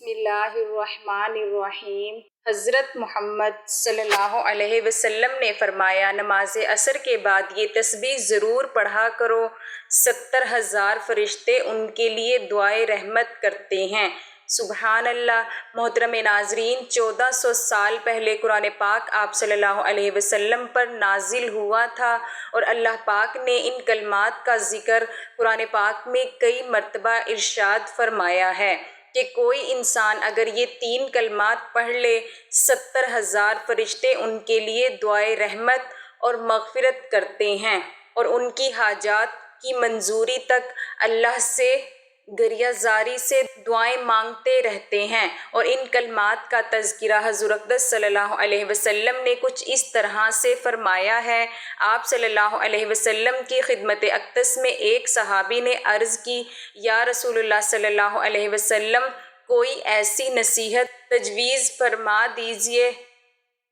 بسم اللہ الرحمن الرحیم۔ حضرت محمد صلی اللہ علیہ وسلم نے فرمایا، نماز عصر کے بعد یہ تسبیح ضرور پڑھا کرو، 70,000 فرشتے ان کے لیے دعائے رحمت کرتے ہیں۔ سبحان اللہ۔ محترم ناظرین، 1400 سال پہلے قرآن پاک آپ صلی اللہ علیہ وسلم پر نازل ہوا تھا، اور اللہ پاک نے ان کلمات کا ذکر قرآن پاک میں کئی مرتبہ ارشاد فرمایا ہے کہ کوئی انسان اگر یہ 3 کلمات پڑھ لے، 70,000 فرشتے ان کے لیے دعائے رحمت اور مغفرت کرتے ہیں، اور ان کی حاجات کی منظوری تک اللہ سے گریہ زاری سے دعائیں مانگتے رہتے ہیں۔ اور ان کلمات کا تذکرہ حضور اقدس صلی اللہ علیہ وسلم نے کچھ اس طرح سے فرمایا ہے۔ آپ صلی اللہ علیہ وسلم کی خدمت اقدس میں ایک صحابی نے عرض کی، یا رسول اللہ صلی اللہ علیہ وسلم، کوئی ایسی نصیحت تجویز فرما دیجیے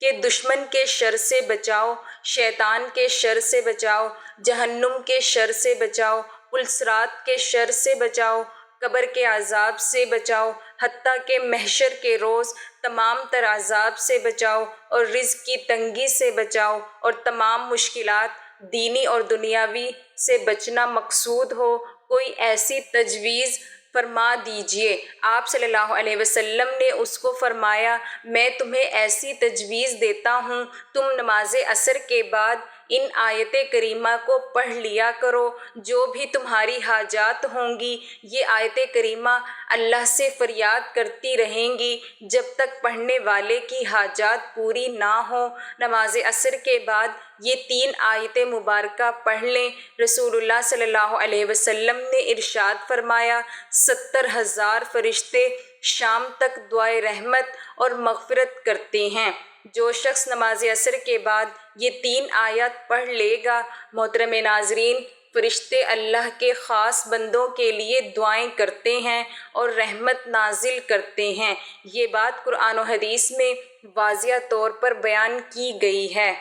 کہ دشمن کے شر سے بچاؤ، شیطان کے شر سے بچاؤ، جہنم کے شر سے بچاؤ، پلصرات کے شر سے بچاؤ، قبر کے عذاب سے بچاؤ، حتیٰ کہ محشر کے روز تمام تر عذاب سے بچاؤ، اور رزق کی تنگی سے بچاؤ، اور تمام مشکلات دینی اور دنیاوی سے بچنا مقصود ہو، کوئی ایسی تجویز فرما دیجیے۔ آپ صلی اللہ علیہ وسلم نے اس کو فرمایا، میں تمہیں ایسی تجویز دیتا ہوں، تم نماز عصر کے بعد ان آیت کریمہ کو پڑھ لیا کرو، جو بھی تمہاری حاجات ہوں گی یہ آیت کریمہ اللہ سے فریاد کرتی رہیں گی جب تک پڑھنے والے کی حاجات پوری نہ ہوں۔ نماز عصر کے بعد یہ 3 آیت مبارکہ پڑھ لیں۔ رسول اللہ صلی اللہ علیہ وسلم نے ارشاد فرمایا، 70,000 فرشتے شام تک دعائے رحمت اور مغفرت کرتے ہیں۔ جو شخص نماز عصر کے بعد یہ 3 آیات پڑھ لے گا، محترم ناظرین، فرشتے اللہ کے خاص بندوں کے لیے دعائیں کرتے ہیں اور رحمت نازل کرتے ہیں۔ یہ بات قرآن و حدیث میں واضح طور پر بیان کی گئی ہے۔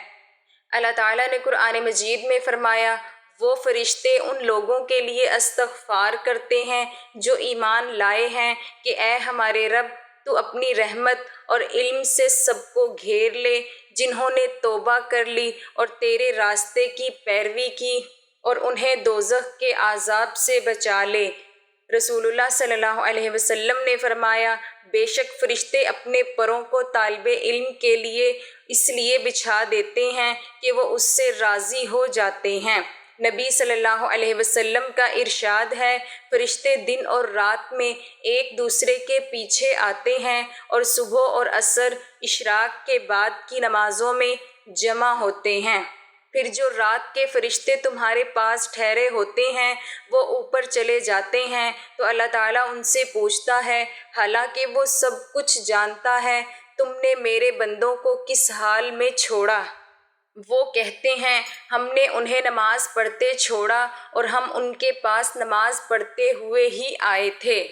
اللہ تعالیٰ نے قرآن مجید میں فرمایا، وہ فرشتے ان لوگوں کے لیے استغفار کرتے ہیں جو ایمان لائے ہیں کہ اے ہمارے رب، تو اپنی رحمت اور علم سے سب کو گھیر لے، جنہوں نے توبہ کر لی اور تیرے راستے کی پیروی کی، اور انہیں دوزخ کے عذاب سے بچا لے۔ رسول اللہ صلی اللہ علیہ وسلم نے فرمایا، بے شک فرشتے اپنے پروں کو طالب علم کے لیے اس لیے بچھا دیتے ہیں کہ وہ اس سے راضی ہو جاتے ہیں۔ نبی صلی اللہ علیہ وسلم کا ارشاد ہے، فرشتے دن اور رات میں ایک دوسرے کے پیچھے آتے ہیں اور صبح اور عصر اشراق کے بعد کی نمازوں میں جمع ہوتے ہیں۔ پھر جو رات کے فرشتے تمہارے پاس ٹھہرے ہوتے ہیں وہ اوپر چلے جاتے ہیں تو اللہ تعالیٰ ان سے پوچھتا ہے، حالانکہ وہ سب کچھ جانتا ہے، تم نے میرے بندوں کو کس حال میں چھوڑا؟ وہ کہتے ہیں، ہم نے انہیں نماز پڑھتے چھوڑا اور ہم ان کے پاس نماز پڑھتے ہوئے ہی آئے تھے۔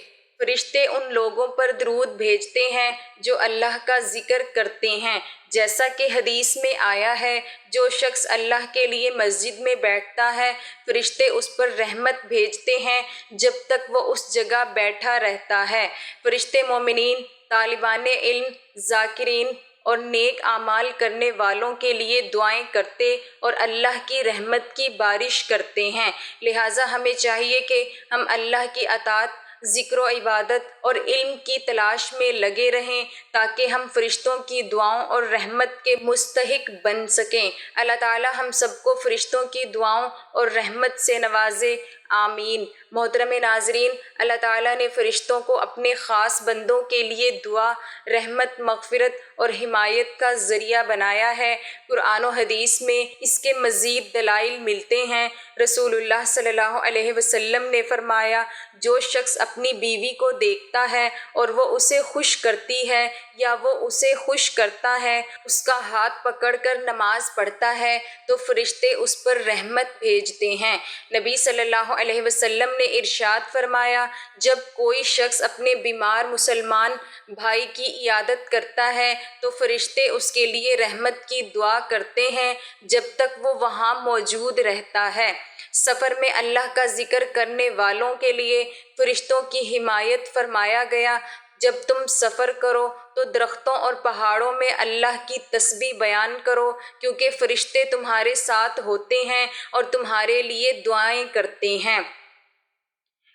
فرشتے ان لوگوں پر درود بھیجتے ہیں جو اللہ کا ذکر کرتے ہیں، جیسا کہ حدیث میں آیا ہے، جو شخص اللہ کے لیے مسجد میں بیٹھتا ہے، فرشتے اس پر رحمت بھیجتے ہیں جب تک وہ اس جگہ بیٹھا رہتا ہے۔ فرشتے مومنین، طالبان علم، ذاکرین اور نیک اعمال کرنے والوں کے لیے دعائیں کرتے اور اللہ کی رحمت کی بارش کرتے ہیں۔ لہٰذا ہمیں چاہیے کہ ہم اللہ کی اطاعت، ذکر و عبادت اور علم کی تلاش میں لگے رہیں تاکہ ہم فرشتوں کی دعاؤں اور رحمت کے مستحق بن سکیں۔ اللہ تعالیٰ ہم سب کو فرشتوں کی دعاؤں اور رحمت سے نوازے، آمین۔ محترم ناظرین، اللہ تعالیٰ نے فرشتوں کو اپنے خاص بندوں کے لیے دعا، رحمت، مغفرت اور حمایت کا ذریعہ بنایا ہے۔ قرآن و حدیث میں اس کے مزید دلائل ملتے ہیں۔ رسول اللہ صلی اللہ علیہ وسلم نے فرمایا، جو شخص اپنی بیوی کو دیکھتا ہے اور وہ اسے خوش کرتی ہے یا وہ اسے خوش کرتا ہے، اس کا ہاتھ پکڑ کر نماز پڑھتا ہے تو فرشتے اس پر رحمت بھیجتے ہیں۔ نبی صلی اللہ علیہ وسلم نے ارشاد فرمایا، جب کوئی شخص اپنے بیمار مسلمان بھائی کی عیادت کرتا ہے تو فرشتے اس کے لیے رحمت کی دعا کرتے ہیں جب تک وہ وہاں موجود رہتا ہے۔ سفر میں اللہ کا ذکر کرنے والوں کے لیے فرشتوں کی حمایت فرمایا گیا جب تم سفر کرو تو درختوں اور پہاڑوں میں اللہ کی تسبیح بیان کرو، کیونکہ فرشتے تمہارے ساتھ ہوتے ہیں اور تمہارے لیے دعائیں کرتے ہیں۔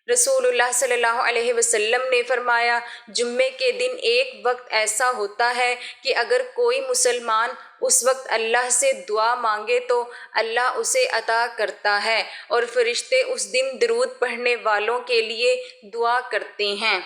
رسول اللہ صلی اللہ علیہ وسلم نے فرمایا، جمعے کے دن ایک وقت ایسا ہوتا ہے کہ اگر کوئی مسلمان اس وقت اللہ سے دعا مانگے تو اللہ اسے عطا کرتا ہے، اور فرشتے اس دن درود پڑھنے والوں کے لیے دعا کرتے ہیں۔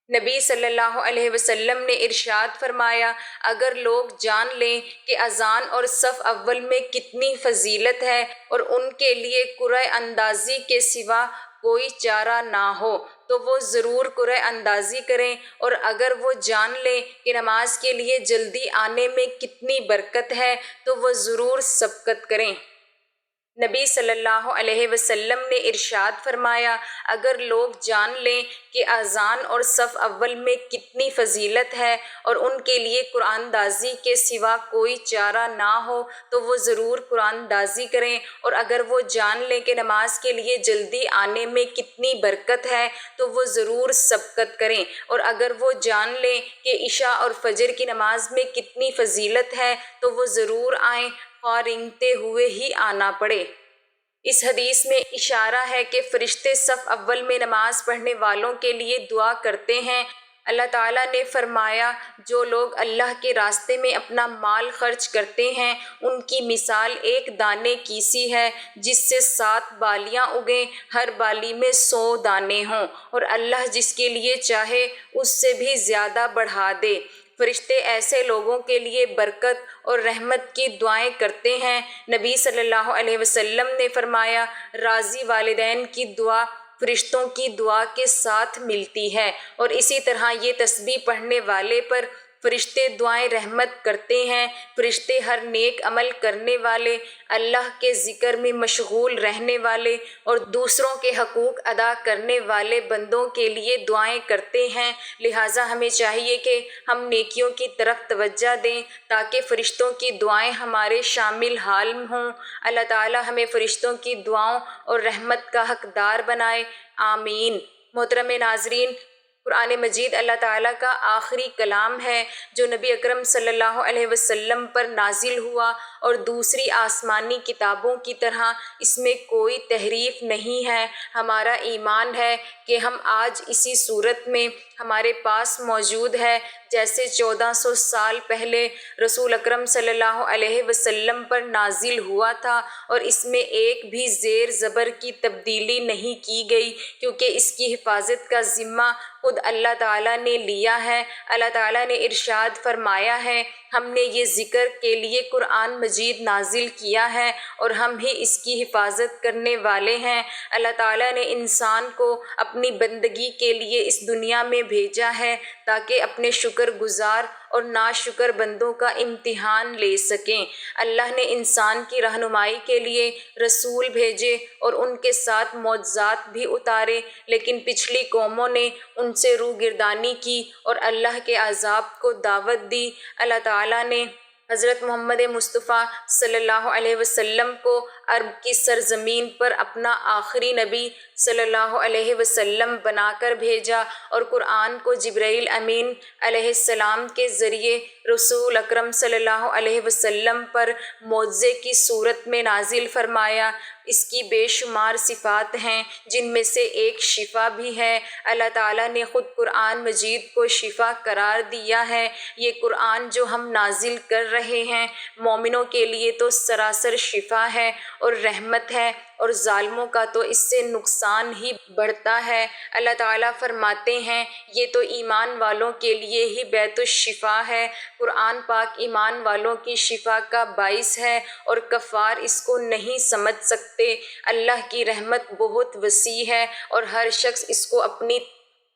نبی صلی اللہ علیہ وسلم نے ارشاد فرمایا، اگر لوگ جان لیں کہ اذان اور صف اول میں کتنی فضیلت ہے اور ان کے لیے قرعہ اندازی کے سوا کوئی چارہ نہ ہو تو وہ ضرور قرعہ اندازی کریں، اور اگر وہ جان لیں کہ نماز کے لیے جلدی آنے میں کتنی برکت ہے تو وہ ضرور سبقت کریں۔ نبی صلی اللہ علیہ وسلم نے ارشاد فرمایا، اگر لوگ جان لیں کہ اذان اور صف اول میں کتنی فضیلت ہے اور ان کے لیے قرآن دازی کے سوا کوئی چارہ نہ ہو تو وہ ضرور قرآن دازی کریں، اور اگر وہ جان لیں کہ نماز کے لیے جلدی آنے میں کتنی برکت ہے تو وہ ضرور سبقت کریں، اور اگر وہ جان لیں کہ عشاء اور فجر کی نماز میں کتنی فضیلت ہے تو وہ ضرور آئیں، خواہ رینگتے ہوئے ہی آنا پڑے۔ اس حدیث میں اشارہ ہے کہ فرشتے صف اول میں نماز پڑھنے والوں کے لیے دعا کرتے ہیں۔ اللہ تعالیٰ نے فرمایا، جو لوگ اللہ کے راستے میں اپنا مال خرچ کرتے ہیں ان کی مثال ایک دانے کی سی ہے جس سے 7 بالیاں اگیں، ہر بالی میں 100 دانے ہوں، اور اللہ جس کے لیے چاہے اس سے بھی زیادہ بڑھا دے۔ فرشتے ایسے لوگوں کے لیے برکت اور رحمت کی دعائیں کرتے ہیں۔ نبی صلی اللہ علیہ وسلم نے فرمایا، راضی والدین کی دعا فرشتوں کی دعا کے ساتھ ملتی ہے، اور اسی طرح یہ تسبیح پڑھنے والے پر فرشتے دعائیں رحمت کرتے ہیں۔ فرشتے ہر نیک عمل کرنے والے، اللہ کے ذکر میں مشغول رہنے والے اور دوسروں کے حقوق ادا کرنے والے بندوں کے لیے دعائیں کرتے ہیں، لہٰذا ہمیں چاہیے کہ ہم نیکیوں کی طرف توجہ دیں تاکہ فرشتوں کی دعائیں ہمارے شامل حال ہوں۔ اللہ تعالیٰ ہمیں فرشتوں کی دعاؤں اور رحمت کا حقدار بنائے، آمین۔ محترم ناظرین، قرآن مجید اللہ تعالیٰ کا آخری کلام ہے جو نبی اکرم صلی اللہ علیہ وسلم پر نازل ہوا، اور دوسری آسمانی کتابوں کی طرح اس میں کوئی تحریف نہیں ہے۔ ہمارا ایمان ہے کہ ہم آج اسی صورت میں ہمارے پاس موجود ہے جیسے 1400 سال پہلے رسول اکرم صلی اللہ علیہ وسلم پر نازل ہوا تھا، اور اس میں ایک بھی زیر زبر کی تبدیلی نہیں کی گئی، کیونکہ اس کی حفاظت کا ذمہ خود اللہ تعالیٰ نے لیا ہے۔ اللہ تعالیٰ نے ارشاد فرمایا ہے، ہم نے یہ ذکر کے لیے قرآن مجید نازل کیا ہے اور ہم ہی اس کی حفاظت کرنے والے ہیں۔ اللہ تعالیٰ نے انسان کو اپنی بندگی کے لیے اس دنیا میں بھیجا ہے تاکہ اپنے شکر گزار اور ناشکر بندوں کا امتحان لے سکیں۔ اللہ نے انسان کی رہنمائی کے لیے رسول بھیجے اور ان کے ساتھ معجزات بھی اتارے، لیکن پچھلی قوموں نے ان سے روگردانی کی اور اللہ کے عذاب کو دعوت دی۔ اللہ تعالیٰ نے حضرت محمد مصطفیٰ صلی اللہ علیہ وسلم کو عرب کی سرزمین پر اپنا آخری نبی صلی اللہ علیہ وسلم بنا کر بھیجا، اور قرآن کو جبرائیل امین علیہ السلام کے ذریعے رسول اکرم صلی اللہ علیہ وسلم پر معجزے کی صورت میں نازل فرمایا۔ اس کی بے شمار صفات ہیں جن میں سے ایک شفا بھی ہے۔ اللہ تعالیٰ نے خود قرآن مجید کو شفا قرار دیا ہے۔ یہ قرآن جو ہم نازل کر رہے ہیں مومنوں کے لیے تو سراسر شفا ہے اور رحمت ہے، اور ظالموں کا تو اس سے نقصان ہی بڑھتا ہے۔ اللہ تعالیٰ فرماتے ہیں، یہ تو ایمان والوں کے لیے ہی بیت الشفا ہے۔ قرآن پاک ایمان والوں کی شفا کا باعث ہے اور کفار اس کو نہیں سمجھ سکتے۔ اللہ کی رحمت بہت وسیع ہے اور ہر شخص اس کو اپنی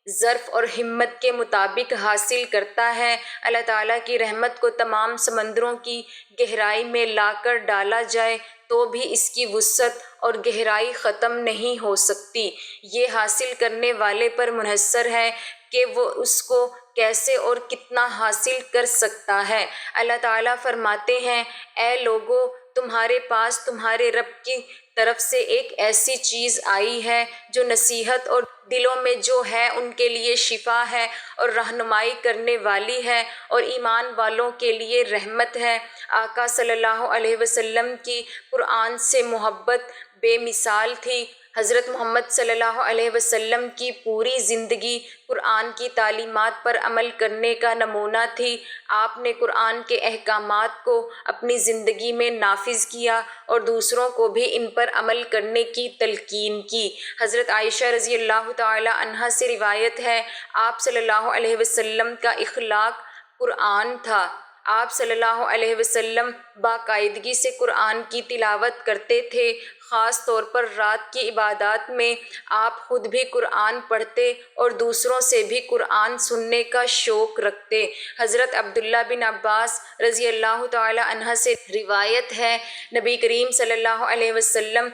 ظرف اور ہمت کے مطابق حاصل کرتا ہے۔ اللہ تعالیٰ کی رحمت کو تمام سمندروں کی گہرائی میں لا کر ڈالا جائے تو بھی اس کی وسعت اور گہرائی ختم نہیں ہو سکتی۔ یہ حاصل کرنے والے پر منحصر ہے کہ وہ اس کو کیسے اور کتنا حاصل کر سکتا ہے۔ اللہ تعالیٰ فرماتے ہیں، اے لوگو، تمہارے پاس تمہارے رب کی طرف سے ایک ایسی چیز آئی ہے جو نصیحت اور دلوں میں جو ہے ان کے لیے شفا ہے اور رہنمائی کرنے والی ہے اور ایمان والوں کے لیے رحمت ہے۔ آقا صلی اللہ علیہ وسلم کی قرآن سے محبت بے مثال تھی۔ حضرت محمد صلی اللہ علیہ وسلم کی پوری زندگی قرآن کی تعلیمات پر عمل کرنے کا نمونہ تھی۔ آپ نے قرآن کے احکامات کو اپنی زندگی میں نافذ کیا اور دوسروں کو بھی ان پر عمل کرنے کی تلقین کی۔ حضرت عائشہ رضی اللہ تعالی عنہا سے روایت ہے، آپ صلی اللہ علیہ وسلم کا اخلاق قرآن تھا۔ آپ صلی اللہ علیہ وسلم باقاعدگی سے قرآن کی تلاوت کرتے تھے۔ خاص طور پر رات کی عبادات میں آپ خود بھی قرآن پڑھتے اور دوسروں سے بھی قرآن سننے کا شوق رکھتے۔ حضرت عبداللہ بن عباس رضی اللہ تعالی عنہ سے روایت ہے، نبی کریم صلی اللہ علیہ وسلم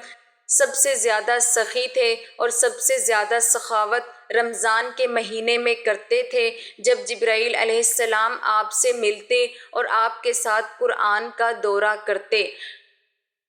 سب سے زیادہ سخی تھے اور سب سے زیادہ سخاوت رمضان کے مہینے میں کرتے تھے، جب جبرائیل علیہ السلام آپ سے ملتے اور آپ کے ساتھ قرآن کا دورہ کرتے۔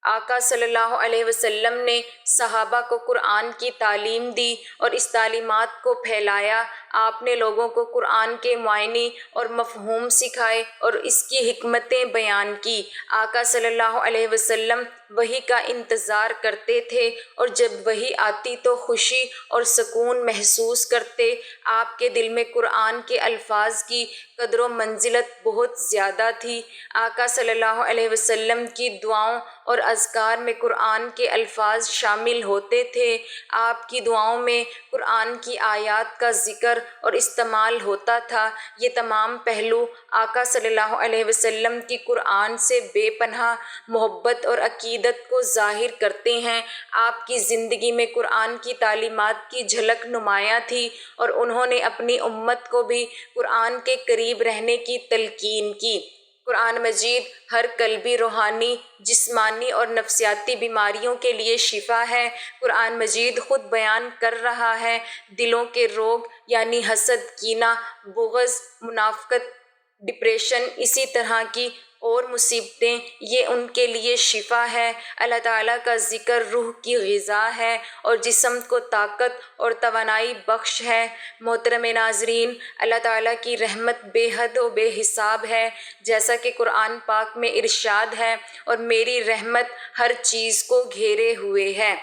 آقا صلی اللہ علیہ وسلم نے صحابہ کو قرآن کی تعلیم دی اور اس تعلیمات کو پھیلایا۔ آپ نے لوگوں کو قرآن کے معنی اور مفہوم سکھائے اور اس کی حکمتیں بیان کی۔ آقا صلی اللہ علیہ وسلم وحی کا انتظار کرتے تھے اور جب وحی آتی تو خوشی اور سکون محسوس کرتے۔ آپ کے دل میں قرآن کے الفاظ کی قدر و منزلت بہت زیادہ تھی۔ آقا صلی اللہ علیہ وسلم کی دعاؤں اور اذکار میں قرآن کے الفاظ شامل ہوتے تھے۔ آپ کی دعاؤں میں قرآن کی آیات کا ذکر اور استعمال ہوتا تھا۔ یہ تمام پہلو آقا صلی اللہ علیہ وسلم کی قرآن سے بے پناہ محبت اور عقیدت کو ظاہر کرتے ہیں۔ آپ کی زندگی میں قرآن کی تعلیمات کی جھلک نمایاں تھی اور انہوں نے اپنی امت کو بھی قرآن کے قریب رہنے کی تلقین کی۔ قرآن مجید ہر قلبی، روحانی، جسمانی اور نفسیاتی بیماریوں کے لیے شفا ہے۔ قرآن مجید خود بیان کر رہا ہے، دلوں کے روگ یعنی حسد، کینہ، بغض، منافقت، ڈپریشن، اسی طرح کی اور مصیبتیں، یہ ان کے لیے شفا ہے۔ اللہ تعالیٰ کا ذکر روح کی غذا ہے اور جسم کو طاقت اور توانائی بخش ہے۔ محترم ناظرین، اللہ تعالیٰ کی رحمت بے حد و بے حساب ہے، جیسا کہ قرآن پاک میں ارشاد ہے، اور میری رحمت ہر چیز کو گھیرے ہوئے ہے۔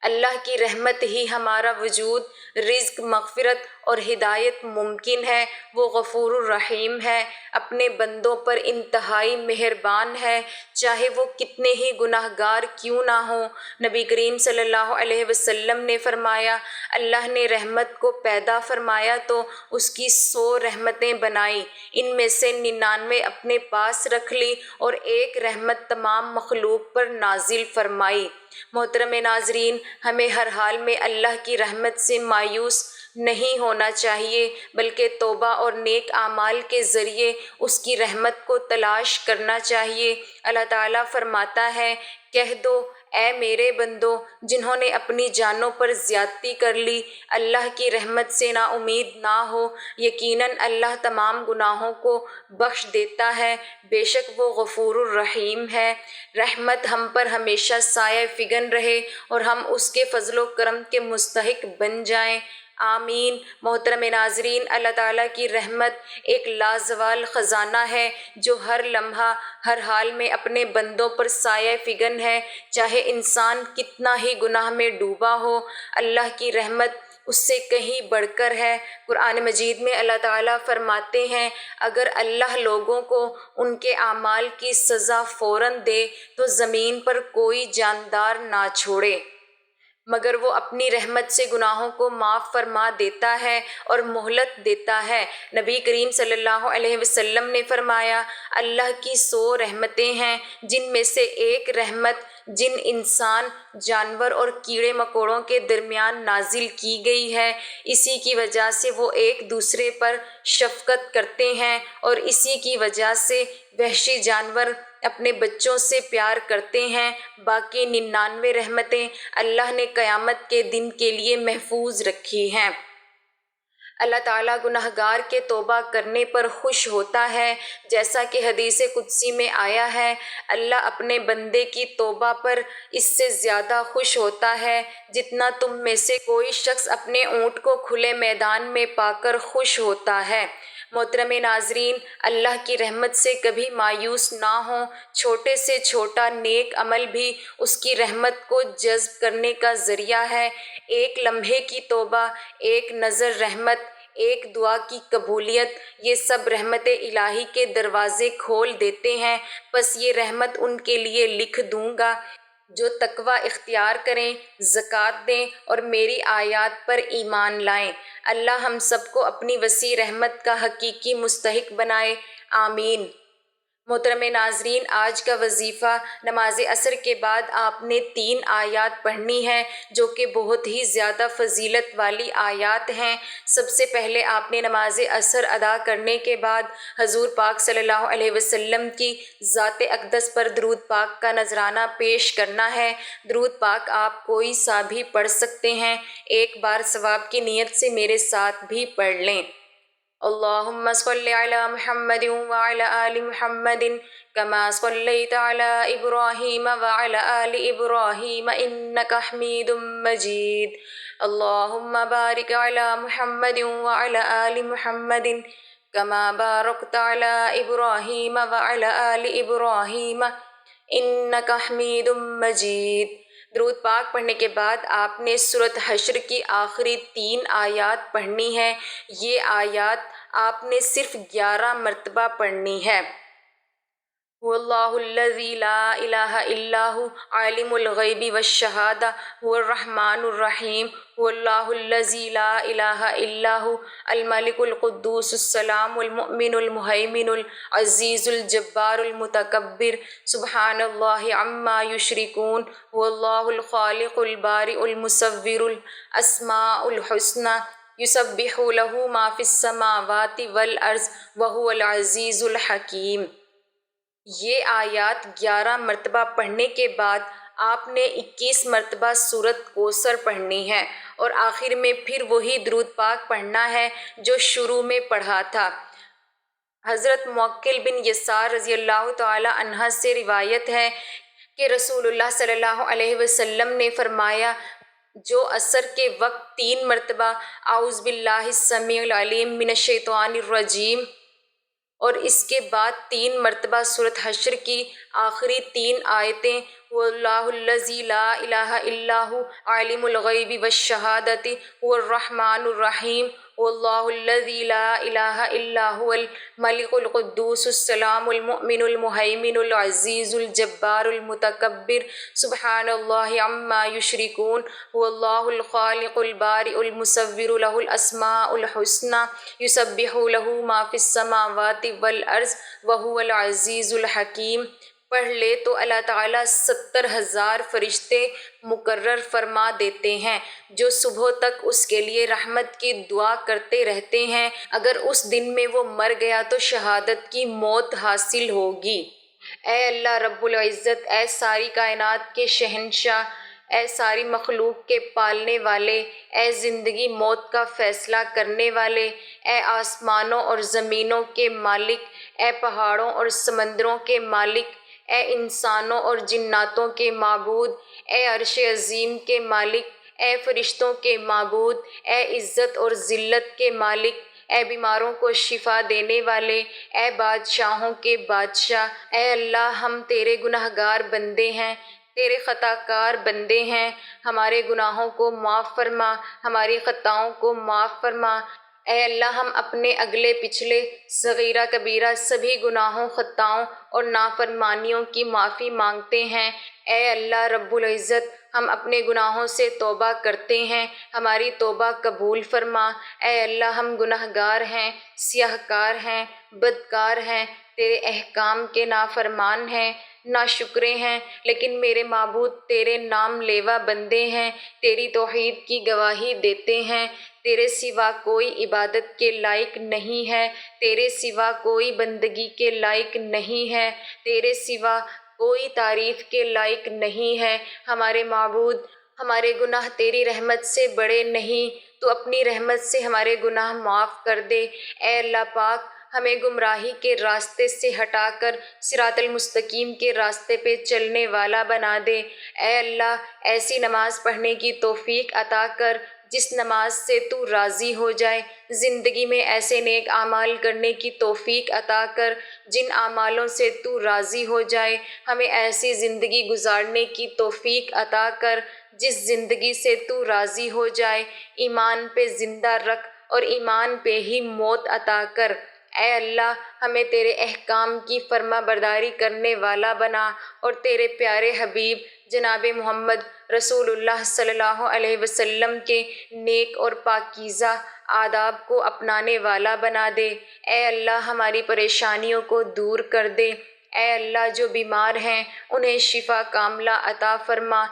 اللہ کی رحمت ہی ہمارا وجود، رزق، مغفرت اور ہدایت ممکن ہے۔ وہ غفور الرحیم ہے، اپنے بندوں پر انتہائی مہربان ہے، چاہے وہ کتنے ہی گناہ گار کیوں نہ ہوں۔ نبی کریم صلی اللہ علیہ وسلم نے فرمایا، اللہ نے رحمت کو پیدا فرمایا تو اس کی 100 رحمتیں بنائیں، ان میں سے 99 اپنے پاس رکھ لی اور ایک رحمت تمام مخلوق پر نازل فرمائی۔ محترم ناظرین، ہمیں ہر حال میں اللہ کی رحمت سے مایوس نہیں ہونا چاہیے، بلکہ توبہ اور نیک اعمال کے ذریعے اس کی رحمت کو تلاش کرنا چاہیے۔ اللہ تعالیٰ فرماتا ہے، کہہ دو اے میرے بندو جنہوں نے اپنی جانوں پر زیادتی کر لی، اللہ کی رحمت سے نا امید نہ ہو، یقیناً اللہ تمام گناہوں کو بخش دیتا ہے، بے شک وہ غفور الرحیم ہے۔ رحمت ہم پر ہمیشہ سایہ فگن رہے اور ہم اس کے فضل و کرم کے مستحق بن جائیں، آمین۔ محترم ناظرین، اللہ تعالیٰ کی رحمت ایک لازوال خزانہ ہے جو ہر لمحہ ہر حال میں اپنے بندوں پر سایہ فگن ہے، چاہے انسان کتنا ہی گناہ میں ڈوبا ہو، اللہ کی رحمت اس سے کہیں بڑھ کر ہے۔ قرآن مجید میں اللہ تعالیٰ فرماتے ہیں، اگر اللہ لوگوں کو ان کے اعمال کی سزا فوراً دے تو زمین پر کوئی جاندار نہ چھوڑے، مگر وہ اپنی رحمت سے گناہوں کو معاف فرما دیتا ہے اور مہلت دیتا ہے۔ نبی کریم صلی اللہ علیہ وسلم نے فرمایا، اللہ کی 100 رحمتیں ہیں، جن میں سے ایک رحمت جن انسان، جانور اور کیڑے مکوڑوں کے درمیان نازل کی گئی ہے، اسی کی وجہ سے وہ ایک دوسرے پر شفقت کرتے ہیں اور اسی کی وجہ سے وحشی جانور اپنے بچوں سے پیار کرتے ہیں۔ باقی 99 رحمتیں اللہ نے قیامت کے دن کے لیے محفوظ رکھی ہیں۔ اللہ تعالیٰ گناہگار کے توبہ کرنے پر خوش ہوتا ہے، جیسا کہ حدیث قدسی میں آیا ہے، اللہ اپنے بندے کی توبہ پر اس سے زیادہ خوش ہوتا ہے جتنا تم میں سے کوئی شخص اپنے اونٹ کو کھلے میدان میں پا کر خوش ہوتا ہے۔ محترم ناظرین، اللہ کی رحمت سے کبھی مایوس نہ ہوں۔ چھوٹے سے چھوٹا نیک عمل بھی اس کی رحمت کو جذب کرنے کا ذریعہ ہے۔ ایک لمحے کی توبہ، ایک نظر رحمت، ایک دعا کی قبولیت، یہ سب رحمت الہی کے دروازے کھول دیتے ہیں۔ بس یہ رحمت ان کے لیے لکھ دوں گا جو تقویٰ اختیار کریں، زکوٰۃ دیں اور میری آیات پر ایمان لائیں۔ اللہ ہم سب کو اپنی وسیع رحمت کا حقیقی مستحق بنائے، آمین۔ محترم ناظرین، آج کا وظیفہ نماز عصر کے بعد آپ نے 3 آیات پڑھنی ہیں جو کہ بہت ہی زیادہ فضیلت والی آیات ہیں۔ سب سے پہلے آپ نے نماز عصر ادا کرنے کے بعد حضور پاک صلی اللہ علیہ وسلم کی ذات اقدس پر درود پاک کا نذرانہ پیش کرنا ہے۔ درود پاک آپ کوئی سا بھی پڑھ سکتے ہیں، ایک بار ثواب کی نیت سے میرے ساتھ بھی پڑھ لیں۔ اللہم صل علی محمد وعلی آل محمد کما صلیت علی ابراہیم وعلی آل ابراہیم انک حمید مجید۔ اللہم بارک علی محمد وعلی آل محمد کما بارکت علی ابراہیم وعلی آل ابراہیم انک حمید مجید۔ درود پاک پڑھنے کے بعد آپ نے سورۃ حشر کی آخری 3 آیات پڑھنی ہے۔ یہ آیات آپ نے صرف 11 مرتبہ پڑھنی ہے۔ هو اللہ الذی لا الہ الا هو عالم الغیب والشہادہ هو الرحمن الرحیم هو اللہ الذی لا الہ الا هو الملک القدوس السلام المؤمن المہیمن العزیز الجبار المتکبر سبحان اللہ عما یشرکون هو اللہ الخالق البارئ المصور الاسماء الحسنى یسبح له ما فی السماوات والارض وهو العزیز الحکیم۔ یہ آیات 11 مرتبہ پڑھنے کے بعد آپ نے 21 مرتبہ سورۃ کوثر پڑھنی ہے اور آخر میں پھر وہی درود پاک پڑھنا ہے جو شروع میں پڑھا تھا۔ حضرت موکل بن یسار رضی اللہ تعالی عنہ سے روایت ہے کہ رسول اللہ صلی اللہ علیہ وسلم نے فرمایا، جو عصر کے وقت 3 مرتبہ اعوذ باللہ السمیع العلیم من الشیطان الرجیم اور اس کے بعد 3 مرتبہ سورۃ حشر کی آخری 3 آیتیں هو اللہ الذی لا الہ الا هو عالم الغیب والشہادۃ هو الرحمن الرحیم هو اللہ الذی لا الہ الا هو الملک القدوس السلام المؤمن المہیمن العزیز الجبار المتکبر سبحان اللہ عما یشرکون هو اللہ الخالق البارئ المصور له الاسماء الحسنى یسبح له ما فی السماوات والارض وهو العزیز الحکیم۔ پڑھ لے تو اللہ تعالیٰ 70,000 فرشتے مقرر فرما دیتے ہیں جو صبح تک اس کے لیے رحمت کی دعا کرتے رہتے ہیں۔ اگر اس دن میں وہ مر گیا تو شہادت کی موت حاصل ہوگی۔ اے اللہ رب العزت، اے ساری کائنات کے شہنشاہ، اے ساری مخلوق کے پالنے والے، اے زندگی موت کا فیصلہ کرنے والے، اے آسمانوں اور زمینوں کے مالک، اے پہاڑوں اور سمندروں کے مالک، اے انسانوں اور جناتوں کے معبود، اے عرش عظیم کے مالک، اے فرشتوں کے معبود، اے عزت اور ذلت کے مالک، اے بیماروں کو شفا دینے والے، اے بادشاہوں کے بادشاہ، اے اللہ ہم تیرے گناہگار بندے ہیں، تیرے خطا کار بندے ہیں، ہمارے گناہوں کو معاف فرما، ہماری خطاؤں کو معاف فرما۔ اے اللہ ہم اپنے اگلے پچھلے صغیرہ کبیرہ سبھی گناہوں، خطاؤں اور نافرمانیوں کی معافی مانگتے ہیں۔ اے اللہ رب العزت، ہم اپنے گناہوں سے توبہ کرتے ہیں، ہماری توبہ قبول فرما۔ اے اللہ ہم گناہگار ہیں، سیاہ کار ہیں، بدکار ہیں، تیرے احکام کے نافرمان ہیں، ناشکرے ہیں، لیکن میرے معبود تیرے نام لیوا بندے ہیں، تیری توحید کی گواہی دیتے ہیں۔ تیرے سوا کوئی عبادت کے لائق نہیں ہے، تیرے سوا کوئی بندگی کے لائق نہیں ہے، تیرے سوا کوئی تعریف کے لائق نہیں ہے۔ ہمارے معبود، ہمارے گناہ تیری رحمت سے بڑے نہیں، تو اپنی رحمت سے ہمارے گناہ معاف کر دے۔ اے اللہ پاک، ہمیں گمراہی کے راستے سے ہٹا کر صراط المستقیم کے راستے پہ چلنے والا بنا دے۔ اے اللہ، ایسی نماز پڑھنے کی توفیق عطا کر جس نماز سے تو راضی ہو جائے۔ زندگی میں ایسے نیک اعمال کرنے کی توفیق عطا کر جن اعمالوں سے تو راضی ہو جائے۔ ہمیں ایسی زندگی گزارنے کی توفیق عطا کر جس زندگی سے تو راضی ہو جائے۔ ایمان پہ زندہ رکھ اور ایمان پہ ہی موت عطا کر۔ اے اللہ، ہمیں تیرے احکام کی فرما برداری کرنے والا بنا اور تیرے پیارے حبیب جناب محمد رسول اللہ صلی اللہ علیہ وسلم کے نیک اور پاکیزہ آداب کو اپنانے والا بنا دے۔ اے اللہ، ہماری پریشانیوں کو دور کر دے۔ اے اللہ، جو بیمار ہیں انہیں شفا کاملہ عطا فرما۔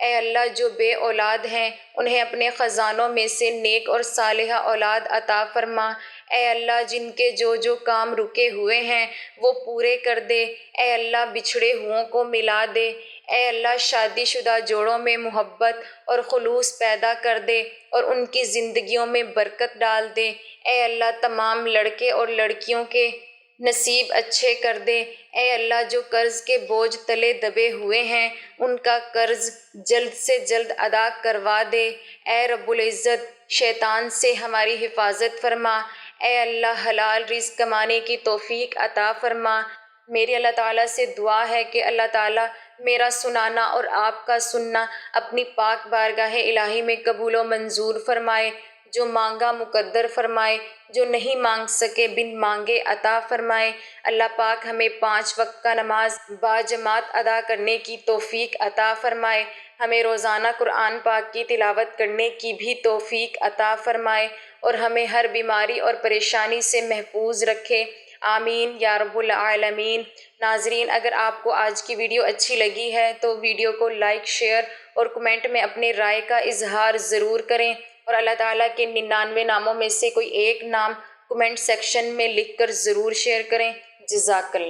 اے اللہ، جو بے اولاد ہیں انہیں اپنے خزانوں میں سے نیک اور صالحہ اولاد عطا فرما۔ اے اللہ، جن کے جو کام رکے ہوئے ہیں وہ پورے کر دے۔ اے اللہ، بچھڑے ہوئوں کو ملا دے۔ اے اللہ، شادی شدہ جوڑوں میں محبت اور خلوص پیدا کر دے اور ان کی زندگیوں میں برکت ڈال دے۔ اے اللہ، تمام لڑکے اور لڑکیوں کے نصیب اچھے کر دے۔ اے اللہ، جو قرض کے بوجھ تلے دبے ہوئے ہیں ان کا قرض جلد سے جلد ادا کروا دے۔ اے رب العزت، شیطان سے ہماری حفاظت فرما۔ اے اللہ، حلال رزق کمانے کی توفیق عطا فرما۔ میری اللہ تعالیٰ سے دعا ہے کہ اللہ تعالیٰ میرا سنانا اور آپ کا سننا اپنی پاک بارگاہ الہی میں قبول و منظور فرمائے۔ جو مانگا مقدر فرمائے، جو نہیں مانگ سکے بن مانگے عطا فرمائے۔ اللہ پاک ہمیں 5 وقت کا نماز باجماعت ادا کرنے کی توفیق عطا فرمائے۔ ہمیں روزانہ قرآن پاک کی تلاوت کرنے کی بھی توفیق عطا فرمائے اور ہمیں ہر بیماری اور پریشانی سے محفوظ رکھے۔ آمین یا رب العالمین۔ ناظرین، اگر آپ کو آج کی ویڈیو اچھی لگی ہے تو ویڈیو کو لائک، شیئر اور کمنٹ میں اپنے رائے کا اظہار ضرور کریں اور اللہ تعالیٰ کے 99 ناموں میں سے کوئی ایک نام کمنٹ سیکشن میں لکھ کر ضرور شیئر کریں۔ جزاک اللہ۔